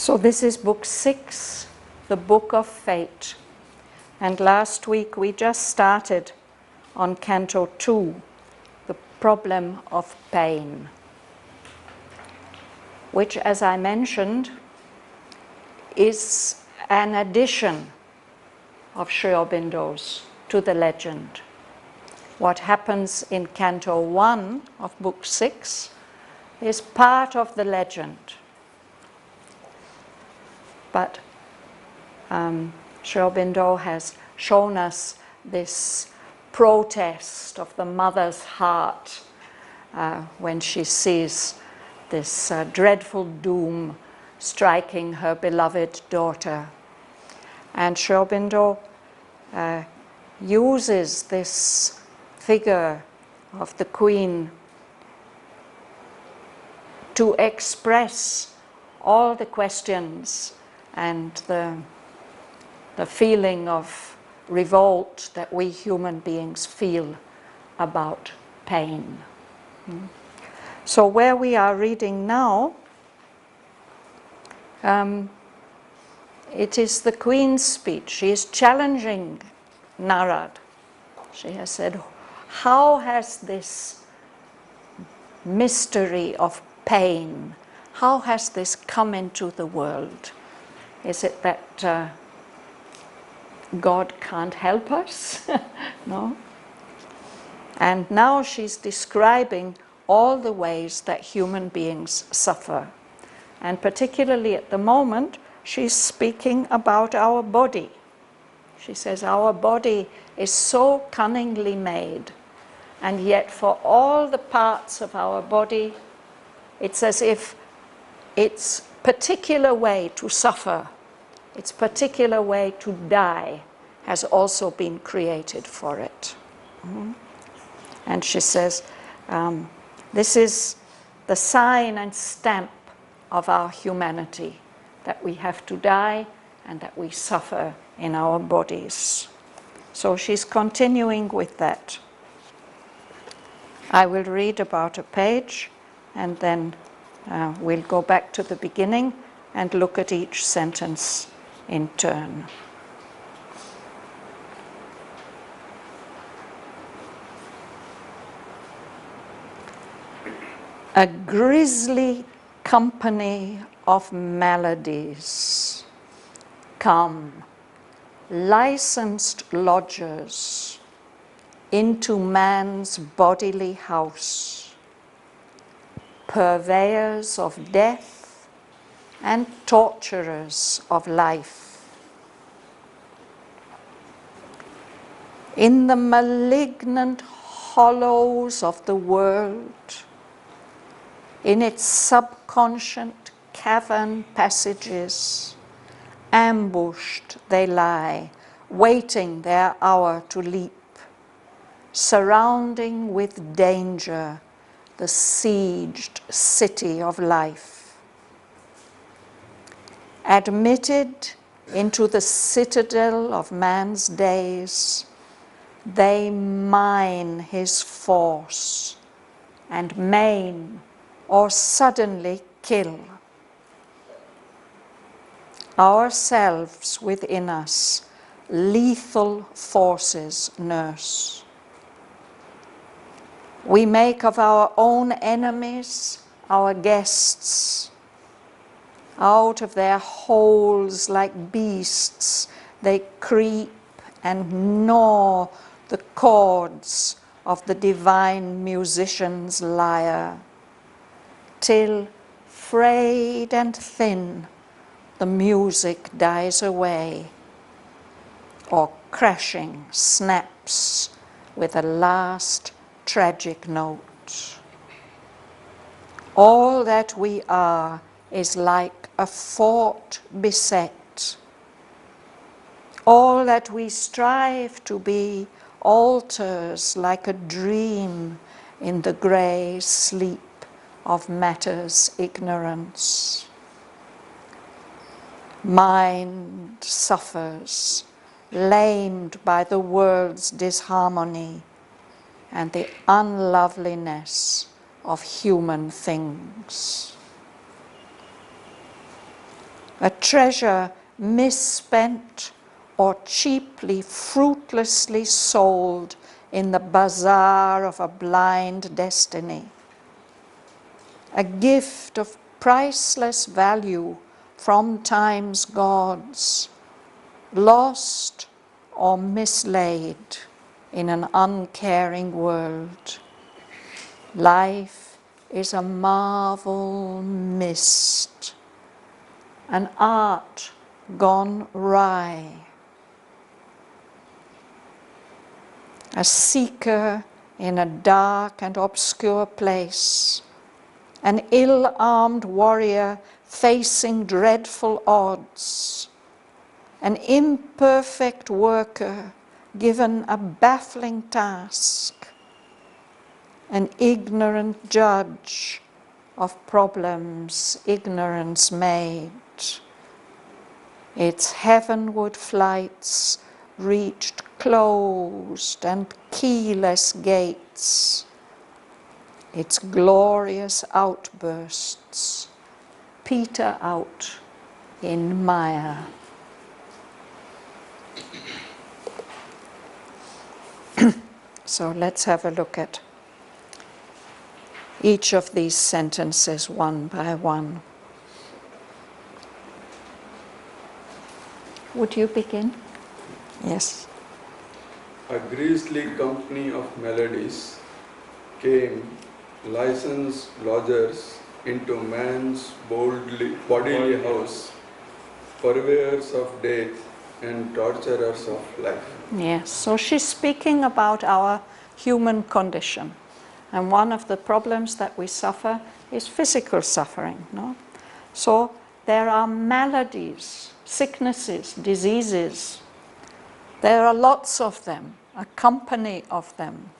So this is book 6, the Book of Fate. And last week we just started on Canto 2, the problem of pain, which, as I mentioned, is an addition of Aurobindo's to the legend. What happens in Canto 1 of book 6 is part of the legend. But Aurobindo has shown us this protest of the mother's heart when she sees this dreadful doom striking her beloved daughter. And Aurobindo uses this figure of the queen to express all the questions and the feeling of revolt that we human beings feel about pain. So where we are reading now, it is the queen's speech. She is challenging Narad. She has said, how has this mystery of pain, how has this come into the world? Is it that God can't help us? No. And now she's describing all the ways that human beings suffer. And particularly at the moment, she's speaking about our body. She says our body is so cunningly made, and yet for all the parts of our body, it's as if its particular way to suffer, its particular way to die, has also been created for it. And she says, this is the sign and stamp of our humanity, that we have to die and that we suffer in our bodies. So she's continuing with that. I will read about a page and then we'll go back to the beginning and look at each sentence in turn. A grisly company of maladies come, licensed lodgers, into man's bodily house, purveyors of death and torturers of life. In the malignant hollows of the world, in its subconscious cavern passages, ambushed they lie, waiting their hour to leap, surrounding with danger the sieged city of life. Admitted into the citadel of man's days, they mine his force and maim or suddenly kill. Ourselves within us, lethal forces nurse. We make of our own enemies our guests. Out of their holes like beasts, they creep and gnaw the chords of the divine musician's lyre, till, frayed and thin, the music dies away, or crashing snaps with a last tragic note. All that we are is like a fort beset. All that we strive to be alters like a dream in the grey sleep of matter's ignorance. Mind suffers, lamed by the world's disharmony and the unloveliness of human things. a treasure misspent or cheaply, fruitlessly sold in the bazaar of a blind destiny. A gift of priceless value from time's gods, lost or mislaid in an uncaring world. Life is a marvel missed, an art gone wry, a seeker in a dark and obscure place, an ill-armed warrior facing dreadful odds, an imperfect worker given a baffling task, an ignorant judge of problems ignorance made. Its heavenward flights reached closed and keyless gates, its glorious outbursts peter out in mire. So let's have a look at each of these sentences one by one. Would you begin? Yes. A grisly company of melodies came, licensed lodgers, into man's bodily house, purveyors of death and torturers of life. Yes, so she's speaking about our human condition. And one of the problems that we suffer is physical suffering. No? So there are maladies, sicknesses, diseases. There are lots of them, a company of them.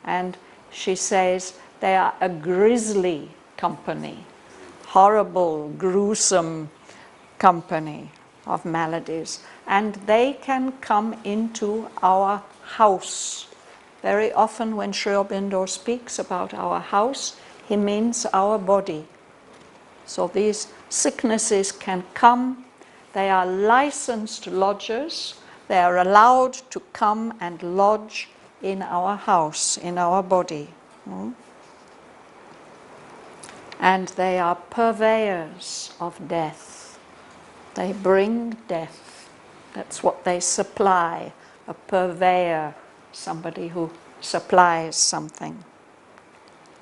And she says they are a grisly company, horrible, gruesome company of maladies. And they can come into our house. Very often when Sri Aurobindo speaks about our house, he means our body. So these sicknesses can come. They are licensed lodgers. They are allowed to come and lodge in our house, in our body. And they are purveyors of death. They bring death. That's what they supply, a purveyor, somebody who supplies something.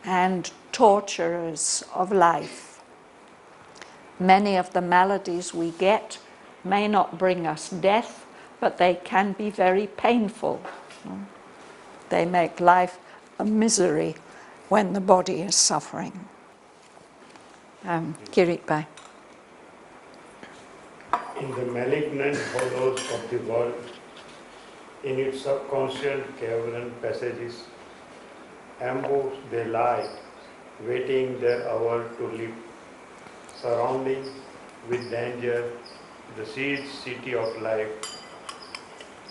And torturers of life. Many of the maladies we get may not bring us death, but they can be very painful. They make life a misery when the body is suffering. Kirit Bhai. In the malignant hollows of the world, in its subconscious cavern passages, ambushed they lie, waiting their hour to leap, surrounding with danger the siege city of life,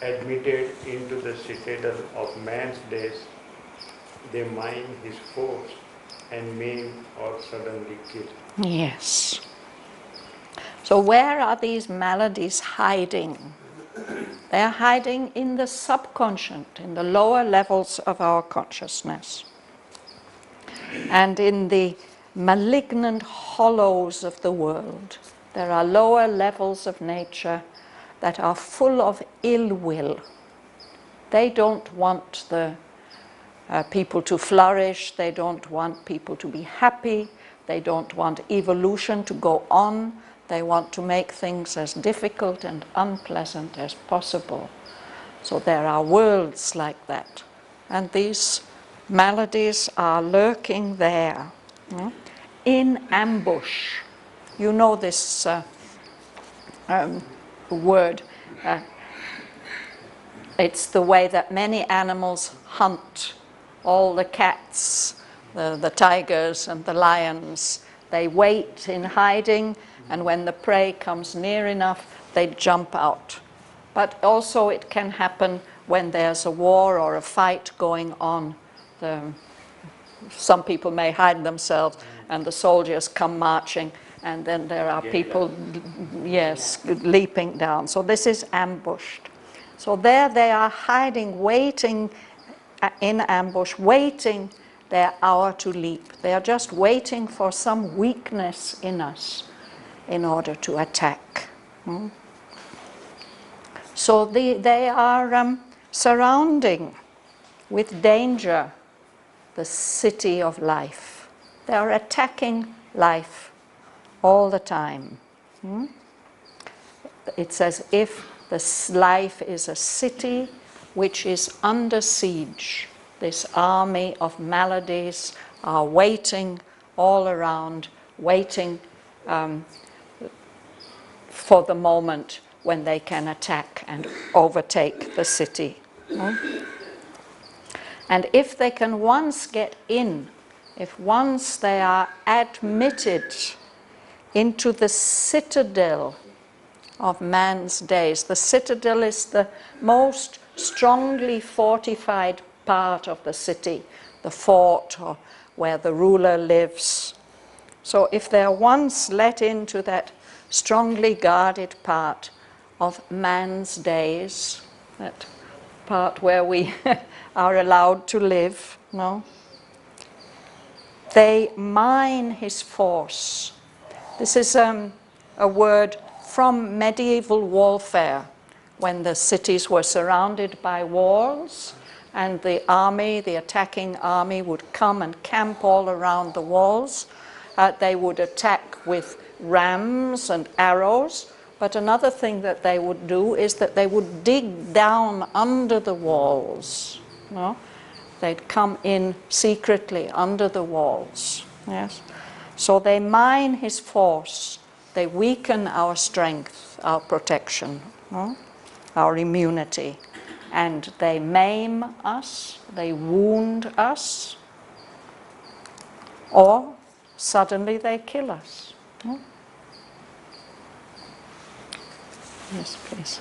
admitted into the citadel of man's days, they mine his force and maim or suddenly kill. Yes. So where are these maladies hiding? They are hiding in the subconscious, in the lower levels of our consciousness. And in the malignant hollows of the world, there are lower levels of nature that are full of ill will. They don't want the people to flourish, they don't want people to be happy, they don't want evolution to go on, they want to make things as difficult and unpleasant as possible. So there are worlds like that. And these maladies are lurking there, in ambush. You know this word. It's the way that many animals hunt. All the cats, the tigers and the lions, they wait in hiding, and when the prey comes near enough, they jump out. But also it can happen when there's a war or a fight going on. Some people may hide themselves and the soldiers come marching and then there are people, yes, leaping down. So this is ambushed. So there they are hiding, waiting in ambush, waiting their hour to leap. They are just waiting for some weakness in us in order to attack. So they are surrounding with danger the city of life. They are attacking life all the time. It's as if this life is a city which is under siege. This army of maladies are waiting all around, waiting for the moment when they can attack and overtake the city. And if they can once get in, if once they are admitted into the citadel of man's days, the citadel is the most strongly fortified part of the city, the fort or where the ruler lives. So if they are once let into that strongly guarded part of man's days, that part where we are allowed to live, they mine his force. This is a word from medieval warfare, when the cities were surrounded by walls and the army, the attacking army, would come and camp all around the walls. They would attack with rams and arrows, but another thing that they would do is that they would dig down under the walls. They'd come in secretly under the walls. Yes. So they mine his force, they weaken our strength, our protection, our immunity, and they maim us, they wound us, or suddenly they kill us. Yes, please.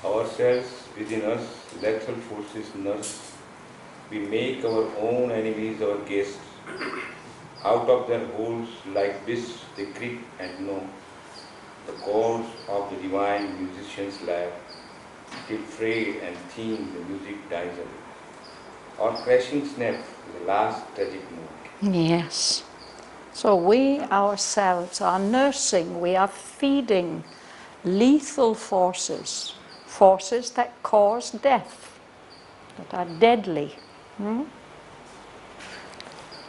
Ourselves within us, lethal forces nurse. We make our own enemies our guests. Out of their holes like this they creep and know the chords of the divine musician's laugh, till frayed and thin the music dies away. Or crashing snap, the last tragic note. Yes. So we ourselves are nursing, we are feeding lethal forces, forces that cause death, that are deadly.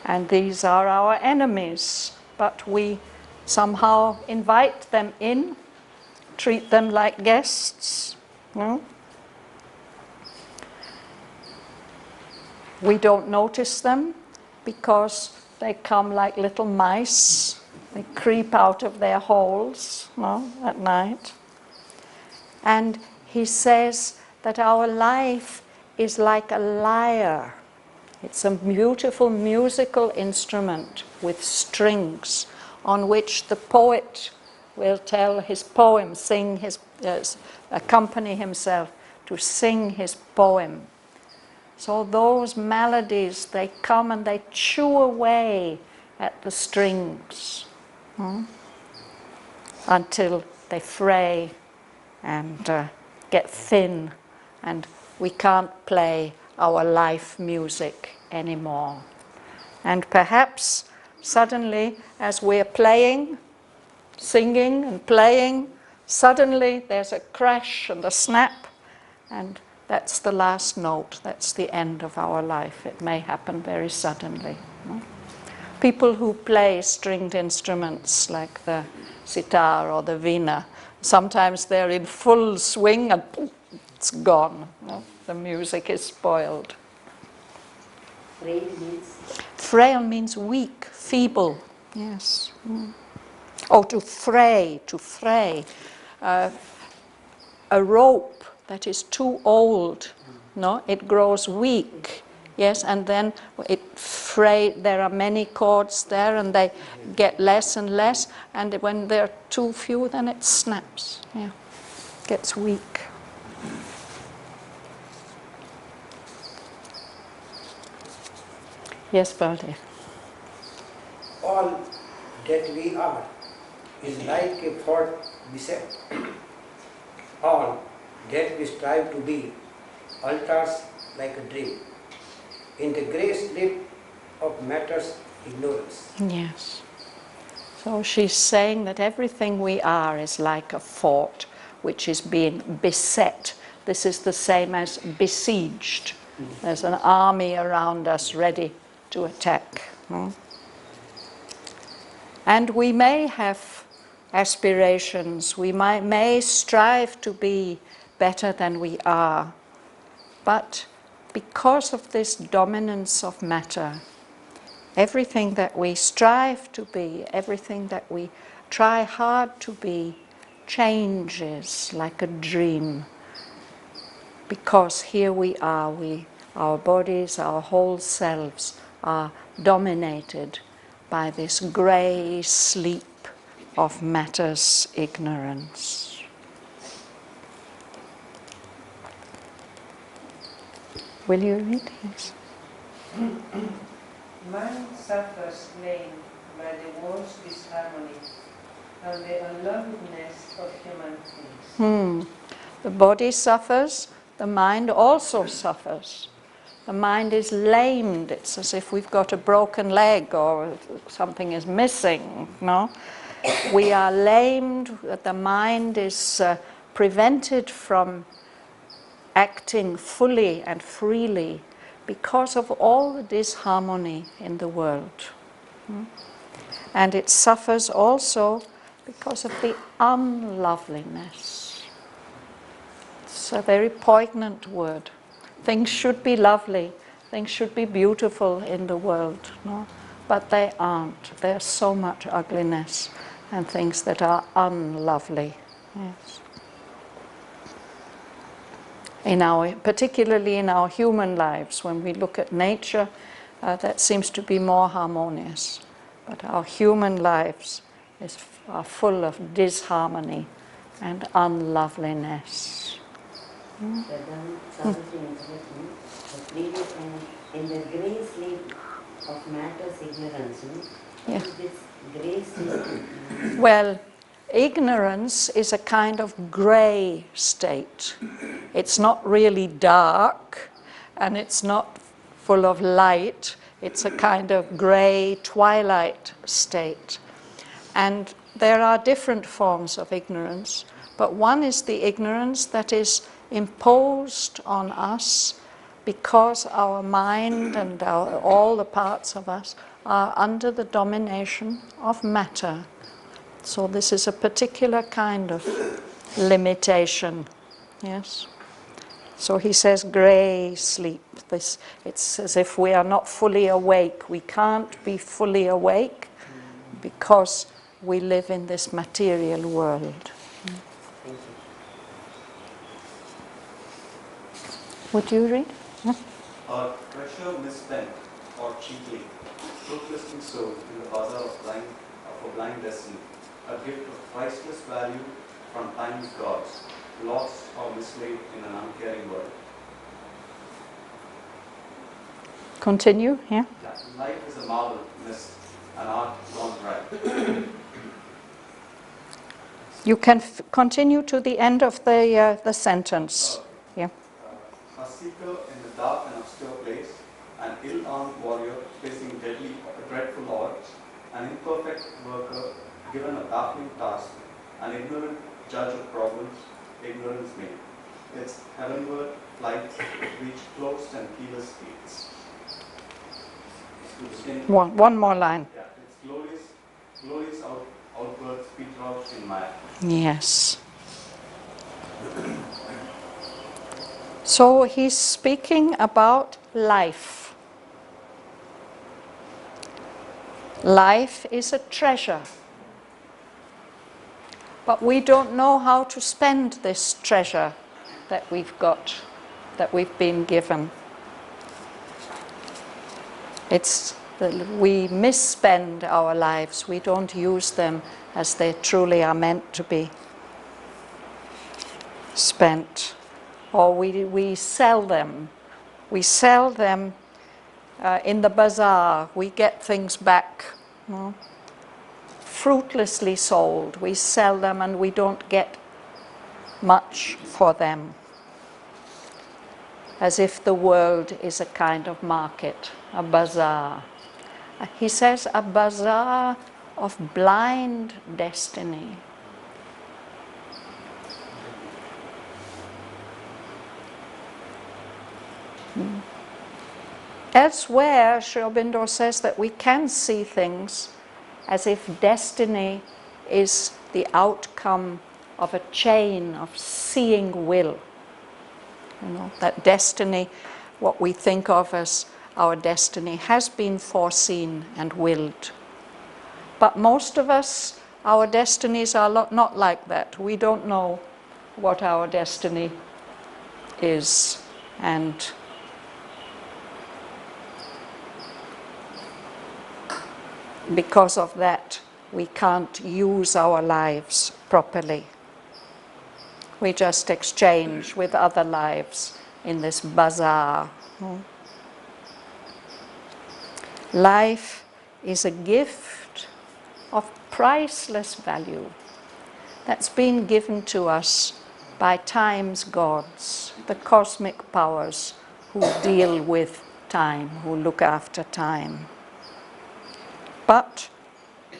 And these are our enemies, but we somehow invite them in, treat them like guests. We don't notice them because they come like little mice. They creep out of their holes at night. And he says that our life is like a lyre. It's a beautiful musical instrument with strings on which the poet will tell his poem, sing his, accompany himself to sing his poem. So those melodies, they come and they chew away at the strings until they fray and get thin, and we can't play our life music anymore. And perhaps suddenly, as we're playing, singing and playing, suddenly there's a crash and a snap, and that's the last note, that's the end of our life. It may happen very suddenly. People who play stringed instruments like the sitar or the veena, sometimes they're in full swing and poof, it's gone. The music is spoiled. Frail means weak, feeble. Yes. Oh, to fray, to fray. A rope that is too old, it grows weak. Yes, and then it there are many cords there, and they get less and less, and when there are too few, then it snaps. Yeah, gets weak. Yes, Baldev. All that we are is like a thought beset. All that we strive to be alters like a dream in the grey sleep of matter's ignorance. Yes. So she's saying that everything we are is like a fort which is being beset. This is the same as besieged. There's an army around us ready to attack. And we may have aspirations, we may strive to be better than we are, but because of this dominance of matter, everything that we strive to be, everything that we try hard to be, changes like a dream. Because here we are, our bodies, our whole selves are dominated by this grey sleep of matter's ignorance. Will you read? Yes. Man suffers pain by the world's disharmony and the unloveliness of human things. The body suffers, the mind also suffers. The mind is lamed. It's as if we've got a broken leg or something is missing. No? We are lamed. The mind is prevented from acting fully and freely because of all the disharmony in the world. And it suffers also because of the unloveliness. It's a very poignant word. Things should be lovely, things should be beautiful in the world, no? But they aren't. There's so much ugliness and things that are unlovely. Yes. Particularly in our human lives, when we look at nature, that seems to be more harmonious. But our human lives are full of disharmony and unloveliness. In the grey sleep of matter's ignorance, Yeah. this grey sleep. Well, ignorance is a kind of grey state. It's not really dark and it's not full of light. It's a kind of grey twilight state. And there are different forms of ignorance, but one is the ignorance that is imposed on us because our mind and all the parts of us are under the domination of matter. So this is a particular kind of limitation. Yes. So he says grey sleep. It's as if we are not fully awake. We can't be fully awake because we live in this material world. Would you read? A treasure misspent or cheaply, fruitlessly sold in the bazaar of a blind destiny, a gift of priceless value from time's gods, lost or mislaid in an uncaring world. Continue, yeah. Life is a marvel missed, an art gone dry. You can continue to the end of the sentence. Yeah. A seeker in the dark and obscure place, an ill-armed warrior facing dreadful odds, an imperfect worker given a baffling task, an ignorant judge of problems, ignorance made. Its heavenward flight reached closed and keyless gates. One more line. Yeah, its glorious outwards petrol in Maya. Yes. So he's speaking about life. Life is a treasure. But we don't know how to spend this treasure that we've got, that we've been given. We misspend our lives. We don't use them as they truly are meant to be spent. Or we sell them. We sell them in the bazaar. We get things back. No? fruitlessly sold. We sell them and we don't get much for them. As if the world is a kind of market, a bazaar. He says a bazaar of blind destiny. Elsewhere, Aurobindo says that we can see things as if destiny is the outcome of a chain of seeing will. You know, that destiny, what we think of as our destiny, has been foreseen and willed. But most of us, our destinies are not like that. We don't know what our destiny is, and because of that, we can't use our lives properly. We just exchange with other lives in this bazaar. Life is a gift of priceless value that's been given to us by time's gods, the cosmic powers who deal with time, who look after time. But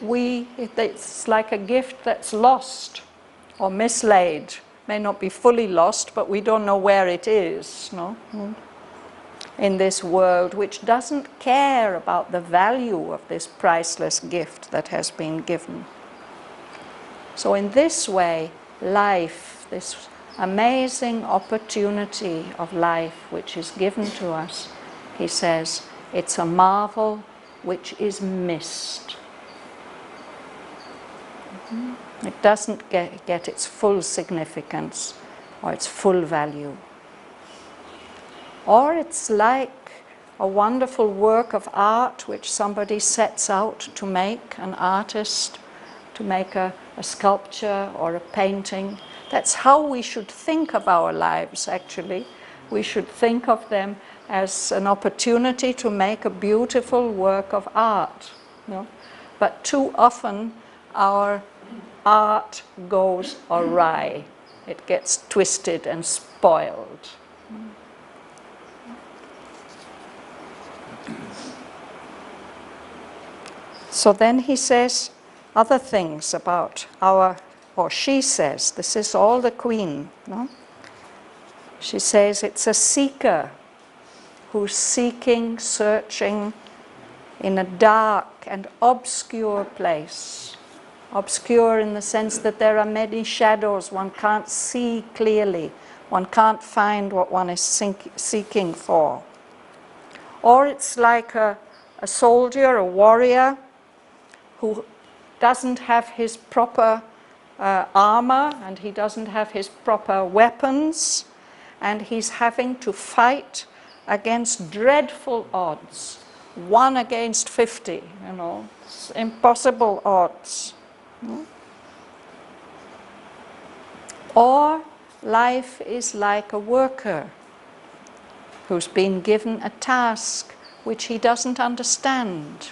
it's like a gift that's lost or mislaid. May not be fully lost, but we don't know where it is, no? In this world which doesn't care about the value of this priceless gift that has been given. So in this way, life, this amazing opportunity of life which is given to us, he says, it's a marvel which is missed. It doesn't get its full significance or its full value. Or it's like a wonderful work of art which somebody sets out to make, an artist, to make a sculpture or a painting. That's how we should think of our lives, actually. We should think of them as an opportunity to make a beautiful work of art. You know? But too often our art goes awry. It gets twisted and spoiled. So then he says other things about or she says, this is all the Queen, no? She says it's a seeker who's seeking, searching in a dark and obscure place. Obscure in the sense that there are many shadows, one can't see clearly, one can't find what one is seeking for. Or it's like a soldier, a warrior, who doesn't have his proper armor and he doesn't have his proper weapons, and he's having to fight against dreadful odds, 1 against 50, you know, it's impossible odds. Or life is like a worker who's been given a task which he doesn't understand.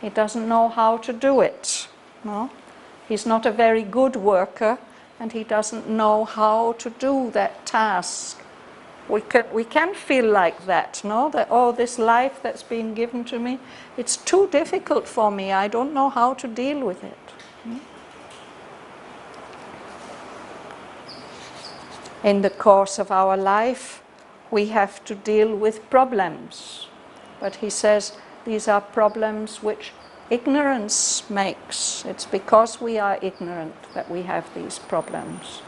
He doesn't know how to do it. No? He's not a very good worker and he doesn't know how to do that task. We can feel like that, no? That, oh, this life that's been given to me, it's too difficult for me. I don't know how to deal with it. In the course of our life, we have to deal with problems. But he says these are problems which ignorance makes. It's because we are ignorant that we have these problems.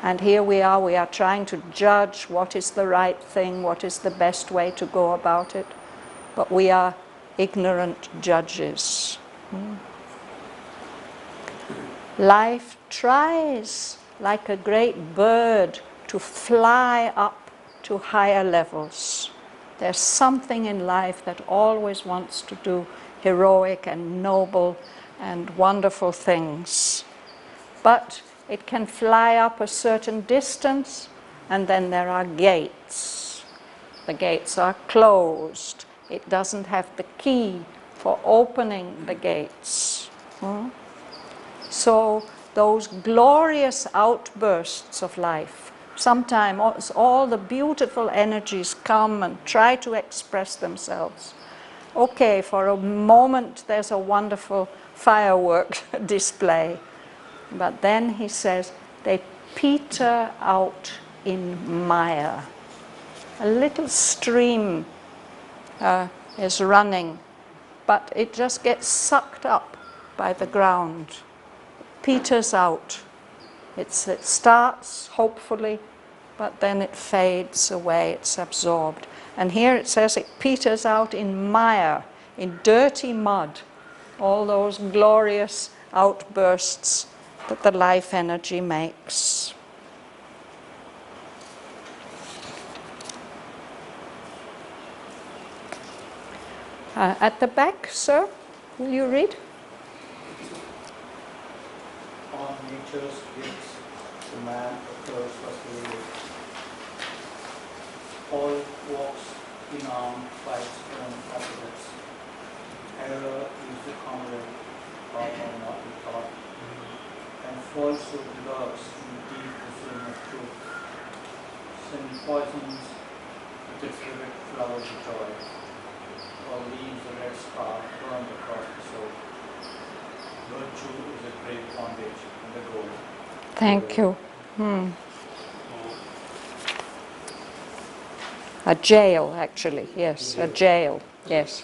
And here we are trying to judge what is the right thing, what is the best way to go about it. But we are ignorant judges. Life tries, like a great bird, to fly up to higher levels. There's something in life that always wants to do heroic and noble and wonderful things. But it can fly up a certain distance and then there are gates. The gates are closed. It doesn't have the key for opening the gates. So those glorious outbursts of life, sometimes all the beautiful energies come and try to express themselves. Okay, for a moment there's a wonderful firework display, but then he says they peter out in mire. A little stream is running, but it just gets sucked up by the ground, peters out. It starts, hopefully, but then it fades away, it's absorbed. And here it says it peters out in mire, in dirty mud, all those glorious outbursts that the life energy makes. At the back, sir, will you read? On nature's gifts to man occurs firstly. All walks in arm by its own opposites. Error is the comrade of our mortal thought, and falsehood lurks in the deep bosom of truth. Sin poisons with its vivid flowers of joy, or leaves a red scar burned across the soul. Virtue is a great bondage and the goal. Thank you. A jail, actually, yes, a jail, yes.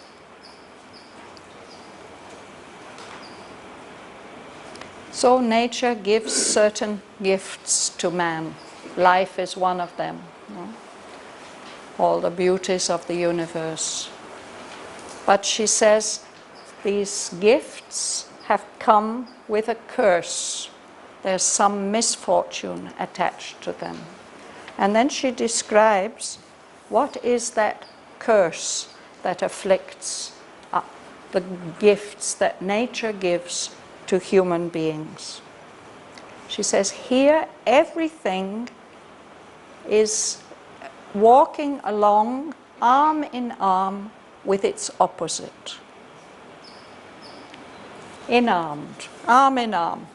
So nature gives certain gifts to man. Life is one of them. All the beauties of the universe. But she says these gifts have come with a curse. There's some misfortune attached to them. And then she describes what is that curse that afflicts the gifts that nature gives to human beings. She says here everything is walking along arm in arm with its opposite. Inarmed, arm in arm.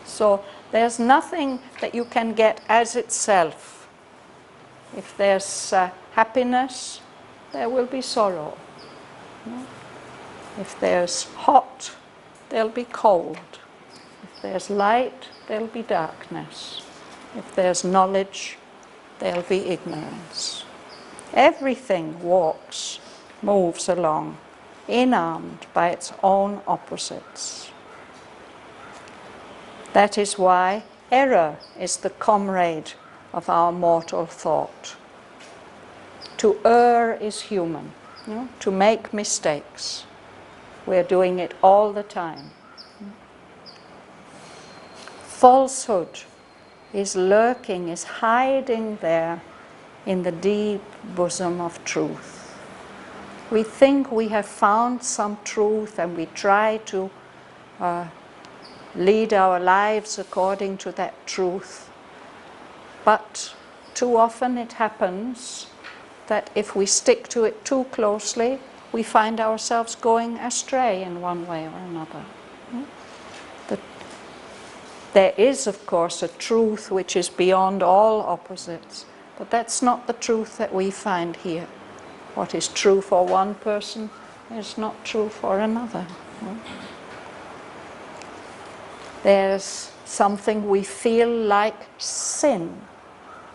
So there's nothing that you can get as itself. If there's happiness, there will be sorrow. If there's hot, there'll be cold. If there's light, there'll be darkness. If there's knowledge, there'll be ignorance. Everything walks, moves along, inarmed by its own opposites. That is why error is the comrade of our mortal thought. To err is human, to make mistakes. We're doing it all the time. Falsehood is lurking, is hiding there in the deep bosom of truth. We think we have found some truth and we try to lead our lives according to that truth. But too often it happens that if we stick to it too closely, we find ourselves going astray in one way or another. There is, of course, a truth which is beyond all opposites, but that's not the truth that we find here. What is true for one person is not true for another. There's something we feel like sin,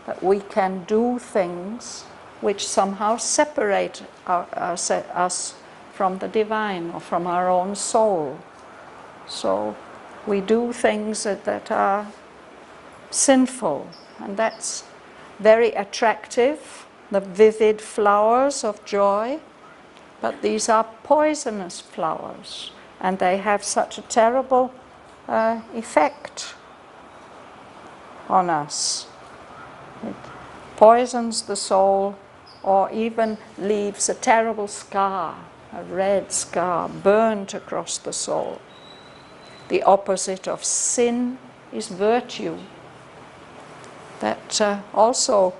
that we can do things which somehow separate us from the divine or from our own soul. So we do things that are sinful, and that's very attractive, the vivid flowers of joy, but these are poisonous flowers, and they have such a terrible effect on us. It poisons the soul, or even leaves a terrible scar, a red scar burnt across the soul. The opposite of sin is virtue. That also,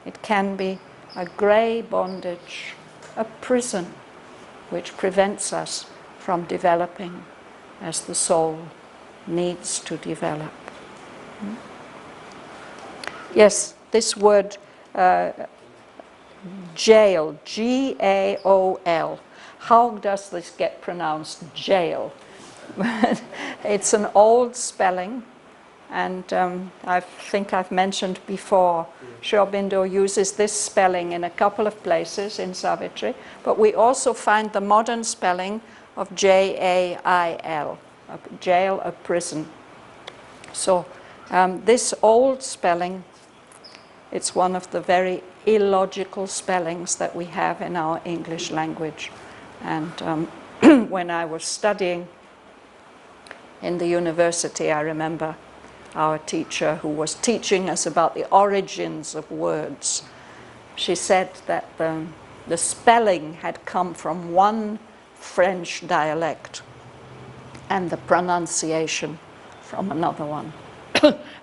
it can be a grey bondage, a prison, which prevents us from developing as the soul needs to develop. Yes, this word jail, G-A-O-L. How does this get pronounced jail? It's an old spelling, and I think I've mentioned before, Aurobindo uses this spelling in a couple of places in Savitri, but we also find the modern spelling of J-A-I-L, a jail, a prison. So this old spelling, it's one of the very illogical spellings that we have in our English language. And when I was studying in the university, I remember our teacher who was teaching us about the origins of words. She said that the spelling had come from one French dialect and the pronunciation from another one.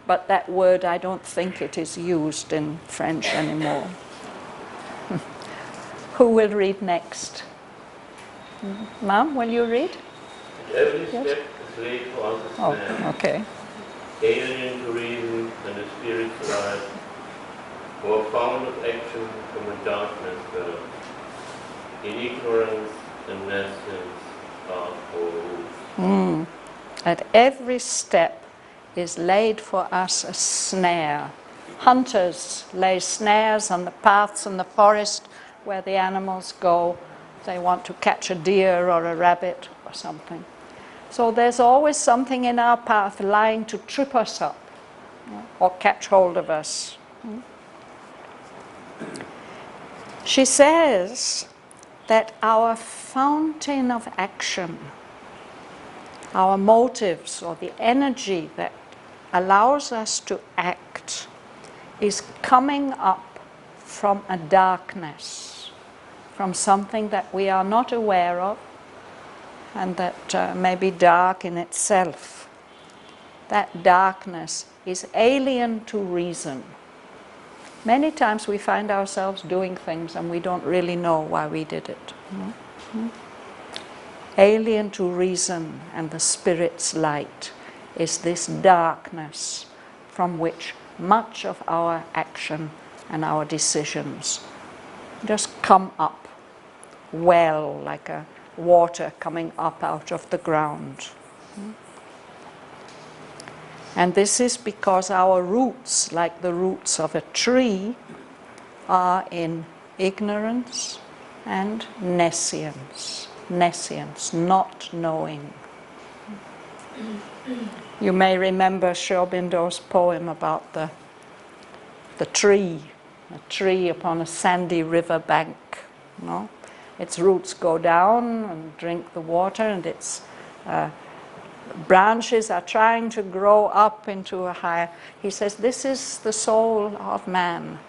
But that word, I don't think it is used in French anymore. Who will read next? Ma'am, will you read? Every Yes? step is laid for us a Oh, snare, okay. alien to reason and the spirit's life, or fount of action from a darkness birth. In ignorance and nescience are our roots. At every step is laid for us a snare. Hunters lay snares on the paths in the forest where the animals go. They want to catch a deer or a rabbit or something. So there's always something in our path lying to trip us up, or catch hold of us. She says that our fountain of action, our motives, or the energy that allows us to act, is coming up from a darkness, from something that we are not aware of, and that may be dark in itself. That darkness is alien to reason. Many times we find ourselves doing things and we don't really know why we did it. Alien to reason and the Spirit's light is this darkness from which much of our action and our decisions just come up, well, like a water coming up out of the ground. And this is because our roots, like the roots of a tree, are in ignorance and nescience. Nescience, not knowing. You may remember Aurobindo's poem about the tree, a tree upon a sandy river bank. No? Its roots go down and drink the water, and its branches are trying to grow up into a higher. He says, this is the soul of man.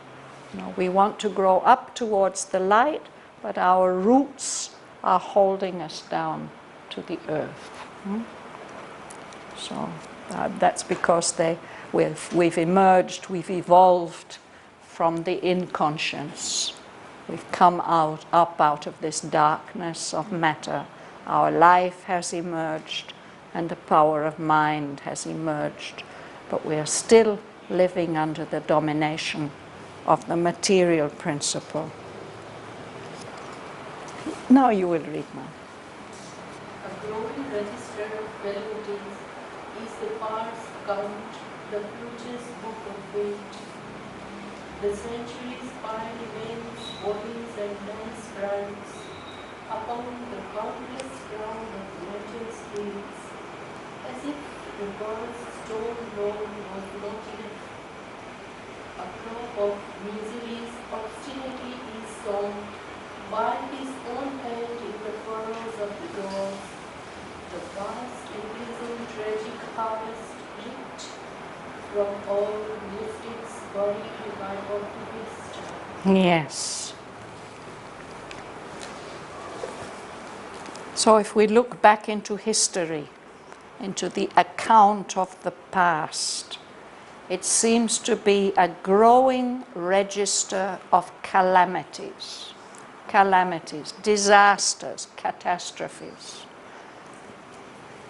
We want to grow up towards the light, but our roots are holding us down to the earth. So that's because we've emerged, we've evolved from the inconscience. We've come up out of this darkness of matter. Our life has emerged, and the power of mind has emerged. But we are still living under the domination of the material principle. Now you will read, ma'am. A growing register of melodies is the parts count, the future's book of fate. The centuries pile winds, bodies, and men's sprites upon the countless ground of metal scales, as if the world's stone road was not enough. A crop of miseries obstinately is sown by his own hand in the furrows of the doors. The vast imprisoned tragic harvest ripped from all mystics buried by optimist. Yes. So if we look back into history, into the account of the past, it seems to be a growing register of calamities. Calamities, disasters, catastrophes.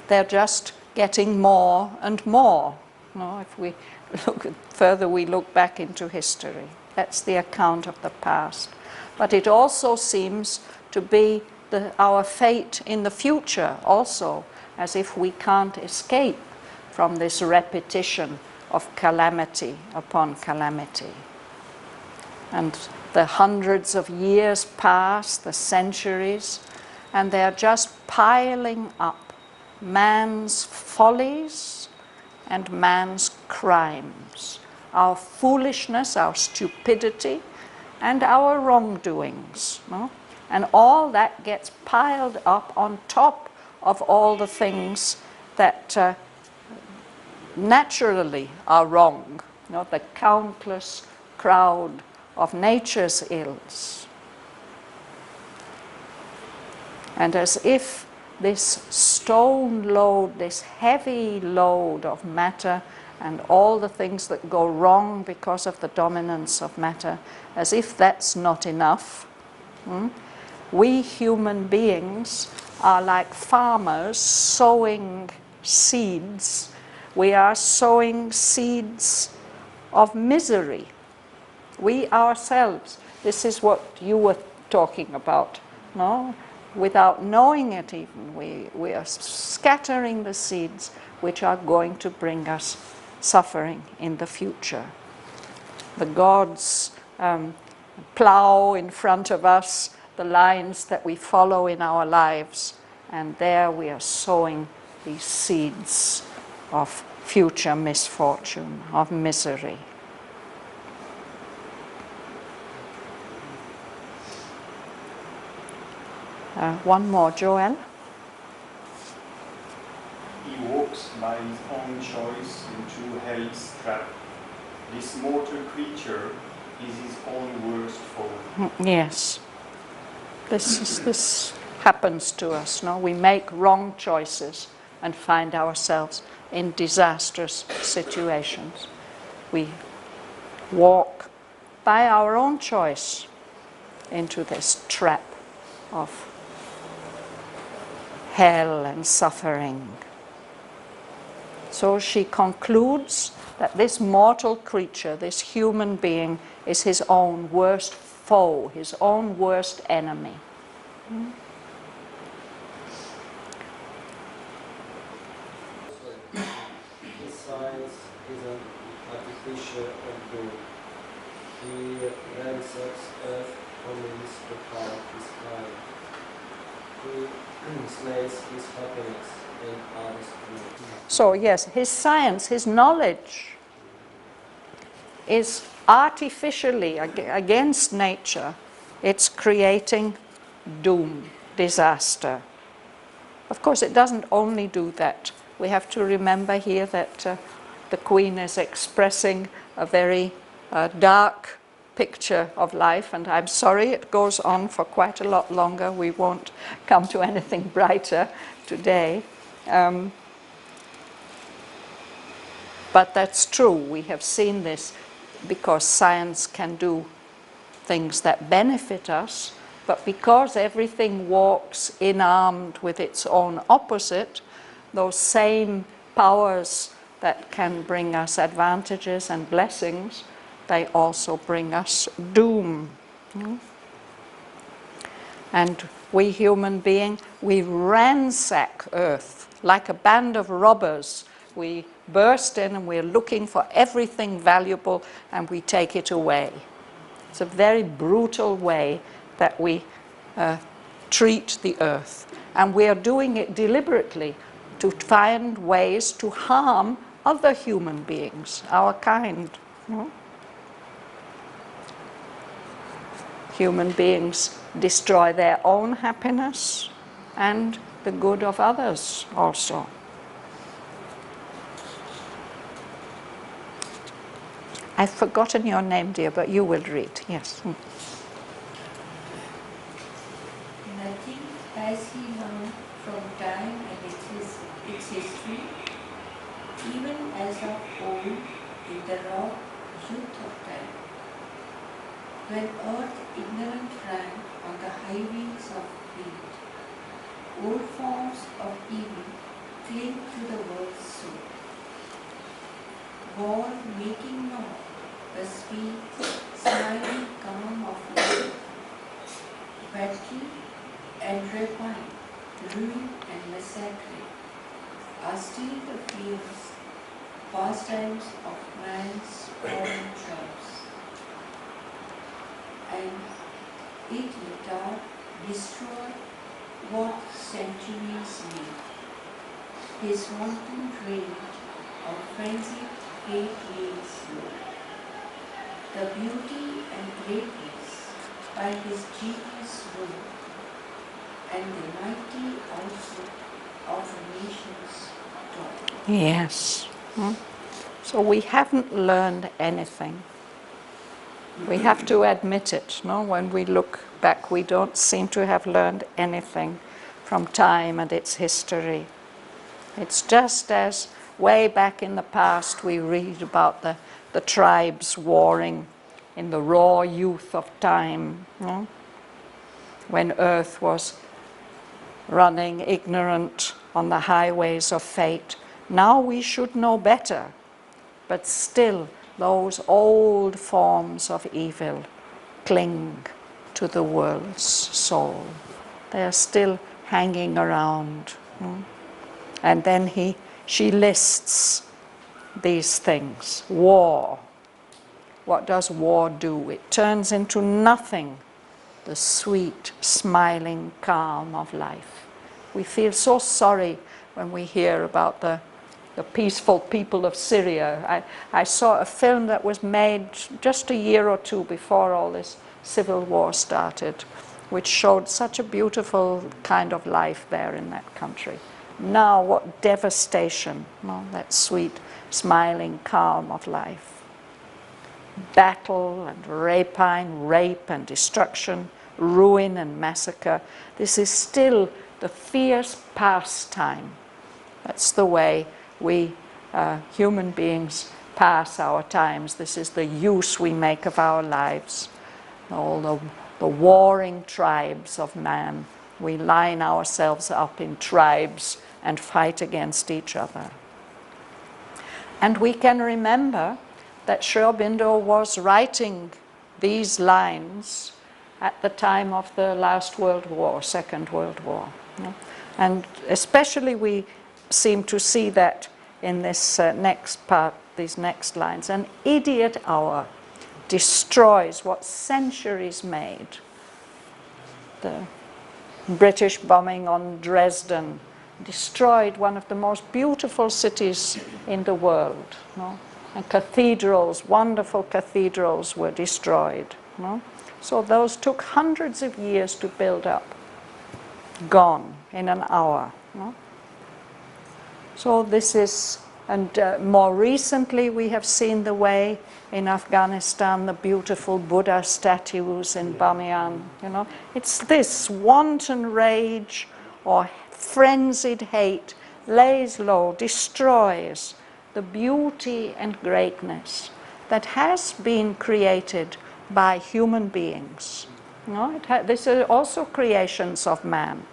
they're just getting more and more. No, if we look further, we look back into history. That's the account of the past. But it also seems to be our fate in the future also, as if we can't escape from this repetition of calamity upon calamity. And the hundreds of years pass, the centuries, and they're just piling up man's follies and man's crimes, our foolishness, our stupidity, and our wrongdoings. No? And all that gets piled up on top of all the things that naturally are wrong, the countless crowd of nature's ills. And as if this stone load, this heavy load of matter and all the things that go wrong because of the dominance of matter, as if that's not enough, we human beings are like farmers sowing seeds. We are sowing seeds of misery. We ourselves, this is what you were talking about, no? Without knowing it even, we are scattering the seeds which are going to bring us suffering in the future. The gods plow in front of us the lines that we follow in our lives, and there we are sowing these seeds of future misfortune, of misery. One more, Joel. He walks by his own choice into hell's trap. This mortal creature is his own worst foe. Yes. This happens to us, no? We make wrong choices and find ourselves in disastrous situations. We walk by our own choice into this trap of hell and suffering. So she concludes that this mortal creature, this human being, is his own worst foe, his own worst enemy. His science is an artificial good. He ransacs earth only to harm his kind. He slays his happiness in others' good. So yes, his science, his knowledge is artificially against nature. It's creating doom, disaster. Of course, it doesn't only do that. We have to remember here that the Queen is expressing a very dark picture of life, and I'm sorry it goes on for quite a lot longer. We won't come to anything brighter today. But that's true. We have seen this because science can do things that benefit us, but because everything walks in-armed with its own opposite, those same powers that can bring us advantages and blessings, they also bring us doom. And we human beings, we ransack Earth like a band of robbers. We burst in and we're looking for everything valuable and we take it away. It's a very brutal way that we treat the Earth. And we are doing it deliberately to find ways to harm other human beings, our kind. Human beings destroy their own happiness and the good of others also. I've forgotten your name, dear, but you will read. Yes. Nothing has he learned from time and its history, even as of old in the raw youth of time, when earth ignorant ran on the highways of greed, old forms of evil cling to the world's soul. War making known the sweet, smiling calm of life. Battle and rapine, ruin and massacre are still the fierce pastimes of man's fallen tribes. And it later destroy what centuries made. His wanton rage of frenzied hate lays low. The beauty and greatness by his genius rule, and the mighty also of the nation's dawn. Yes. So we haven't learned anything. We have to admit it. No? When we look back, we don't seem to have learned anything from time and its history. It's just as way back in the past we read about the tribes warring in the raw youth of time, no? When earth was running ignorant on the highways of fate. Now we should know better, but still those old forms of evil cling to the world's soul. They are still hanging around. And then she lists these things. War. What does war do? It turns into nothing the sweet, smiling calm of life. We feel so sorry when we hear about the peaceful people of Syria. I saw a film that was made just a year or two before all this civil war started, which showed such a beautiful kind of life there in that country. Now what devastation, that sweet, smiling calm of life. Battle and rapine, rape and destruction, ruin and massacre. This is still the fierce pastime. That's the way we human beings pass our times. This is the use we make of our lives. All the warring tribes of man. We line ourselves up in tribes and fight against each other. And we can remember that Sri Aurobindo was writing these lines at the time of the last World War, Second World War. And especially we seem to see that in this next part, these next lines. An idiot hour destroys what centuries made. The British bombing on Dresden destroyed one of the most beautiful cities in the world. And cathedrals, wonderful cathedrals, were destroyed. So those took hundreds of years to build up. Gone in an hour. So this is, and more recently we have seen the way in Afghanistan, the beautiful Buddha statues in Bamiyan. It's this wanton rage or frenzied hate lays low, destroys the beauty and greatness that has been created by human beings. These are also creations of man.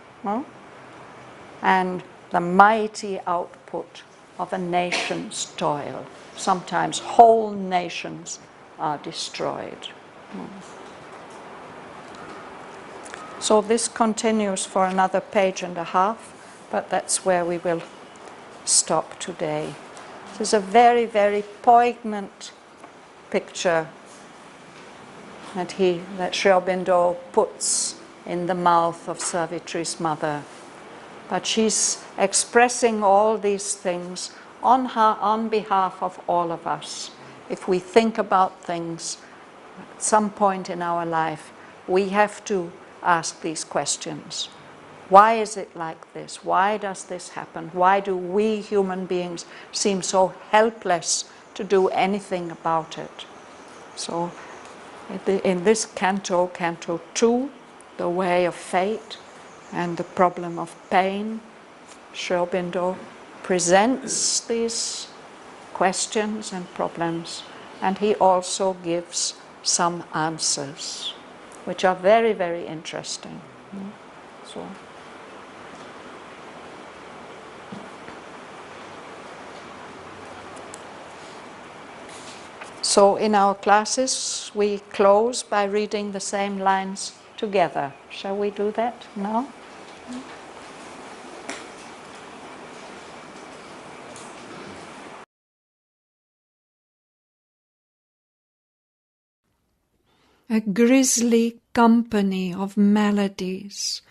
And the mighty output of a nation's toil. Sometimes whole nations are destroyed. So this continues for another page and a half, but that's where we will stop today. This is a very, very poignant picture that Sri Aurobindo puts in the mouth of Savitri's mother. But she's expressing all these things on behalf of all of us. If we think about things at some point in our life, we have to ask these questions. Why is it like this? Why does this happen? Why do we human beings seem so helpless to do anything about it? So in this canto, Canto 2, The Way of Fate and the Problem of Pain, Sri Aurobindo presents these questions and problems, and he also gives some answers, which are very, very interesting. So So in our classes, we close by reading the same lines together. Shall we do that now? A grisly company of melodies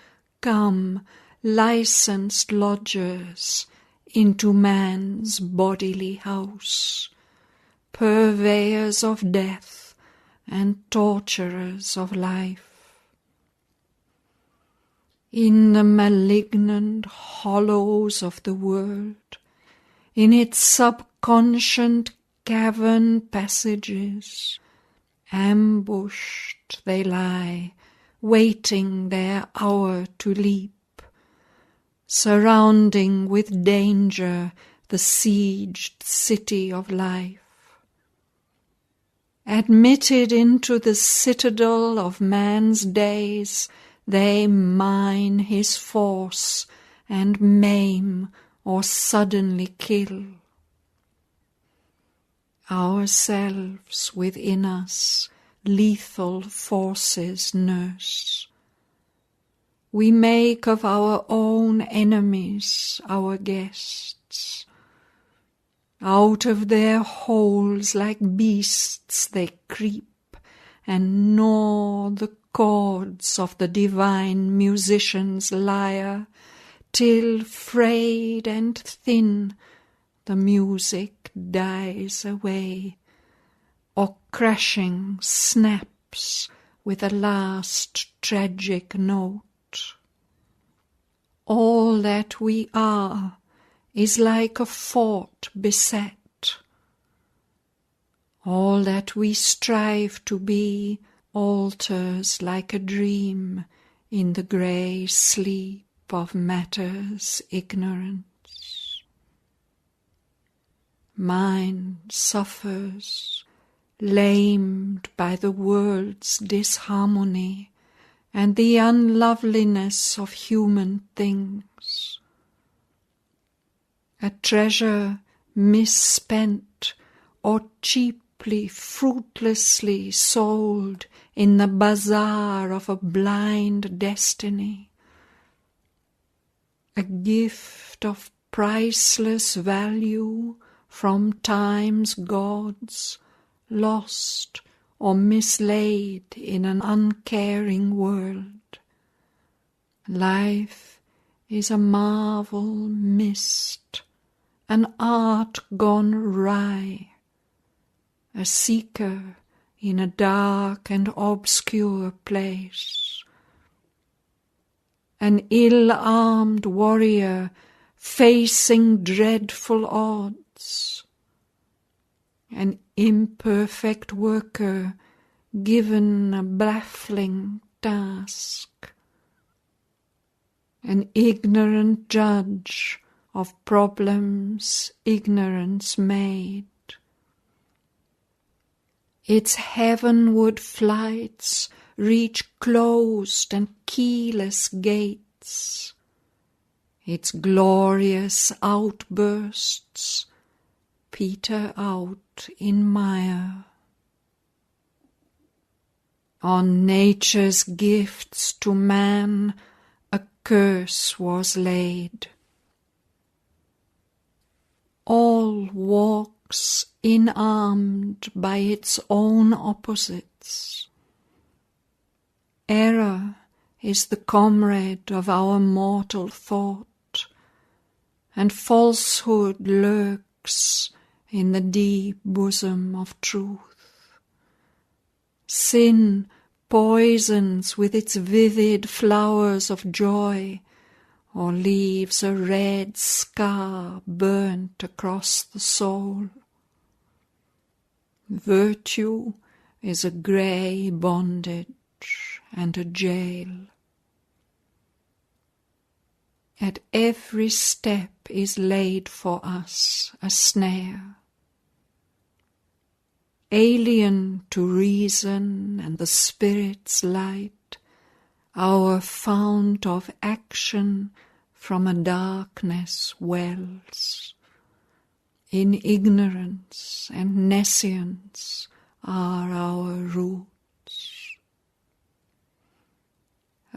come, licensed lodgers, into man's bodily house, purveyors of death and torturers of life. In the malignant hollows of the world, in its subconscient cavern passages, ambushed they lie, waiting their hour to leap, surrounding with danger the sieged city of life. Admitted into the citadel of man's days, they mine his force and maim or suddenly kill. Ourselves within us lethal forces nurse. We make of our own enemies our guests. Out of their holes like beasts they creep and gnaw the chords of the divine musician's lyre, till frayed and thin the music dies away, or crashing snaps with a last tragic note. All that we are is like a fort beset. All that we strive to be alters like a dream in the grey sleep of matter's ignorance. Mind suffers, lamed by the world's disharmony and the unloveliness of human things. A treasure misspent or cheaply, fruitlessly sold in the bazaar of a blind destiny. A gift of priceless value from time's gods, lost or mislaid in an uncaring world. Life is a marvel missed, an art gone wry, a seeker in a dark and obscure place, an ill-armed warrior facing dreadful odds, an imperfect worker given a baffling task, an ignorant judge of problems ignorance made. Its heavenward flights reach closed and keyless gates. Its glorious outbursts peter out in mire. On nature's gifts to man a curse was laid. All walks inarmed by its own opposites. Error is the comrade of our mortal thought, and falsehood lurks in the deep bosom of truth. Sin poisons with its vivid flowers of joy, or leaves a red scar burnt across the soul. Virtue is a grey bondage and a jail. At every step is laid for us a snare. Alien to reason and the spirit's light, our fount of action from a darkness wells. In ignorance and nescience are our roots.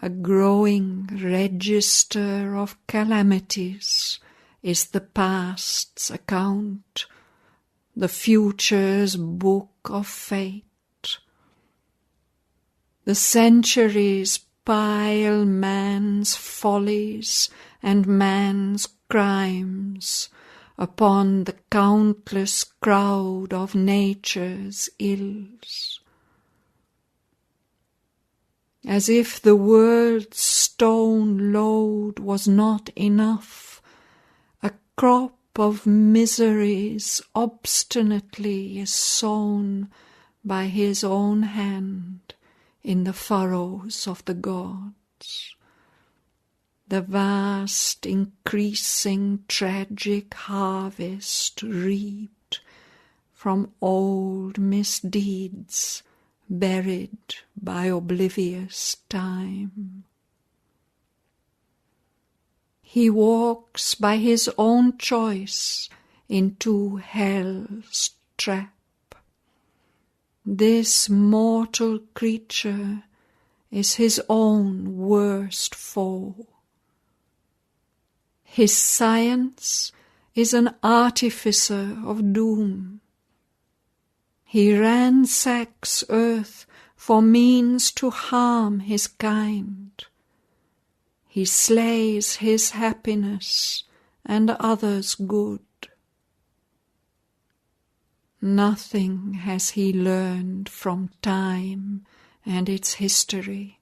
A growing register of calamities is the past's account, the future's book of fate. The centuries pile man's follies and man's crimes upon the countless crowd of nature's ills. As if the world's stone load was not enough, a crop of miseries obstinately is sown by his own hand in the furrows of the gods. The vast increasing tragic harvest reaped from old misdeeds buried by oblivious time. He walks by his own choice into hell's trap. This mortal creature is his own worst foe. His science is an artificer of doom. He ransacks earth for means to harm his kind. He slays his happiness and others' good. Nothing has he learned from time and its history.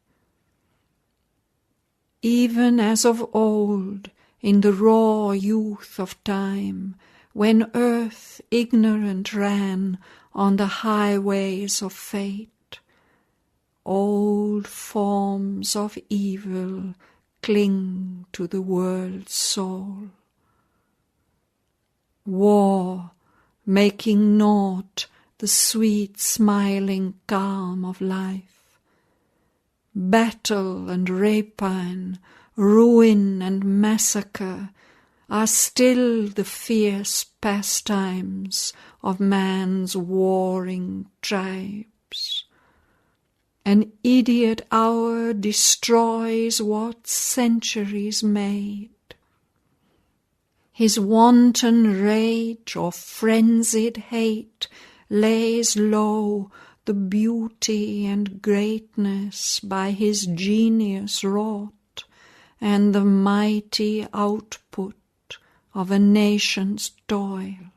Even as of old, in the raw youth of time, when earth ignorant ran on the highways of fate, old forms of evil cling to the world's soul. War, making naught the sweet smiling calm of life. Battle and rapine, ruin and massacre are still the fierce pastimes of man's warring tribes. An idiot hour destroys what centuries made. His wanton rage or frenzied hate lays low the beauty and greatness by his genius wrought, and the mighty output of a nation's toil.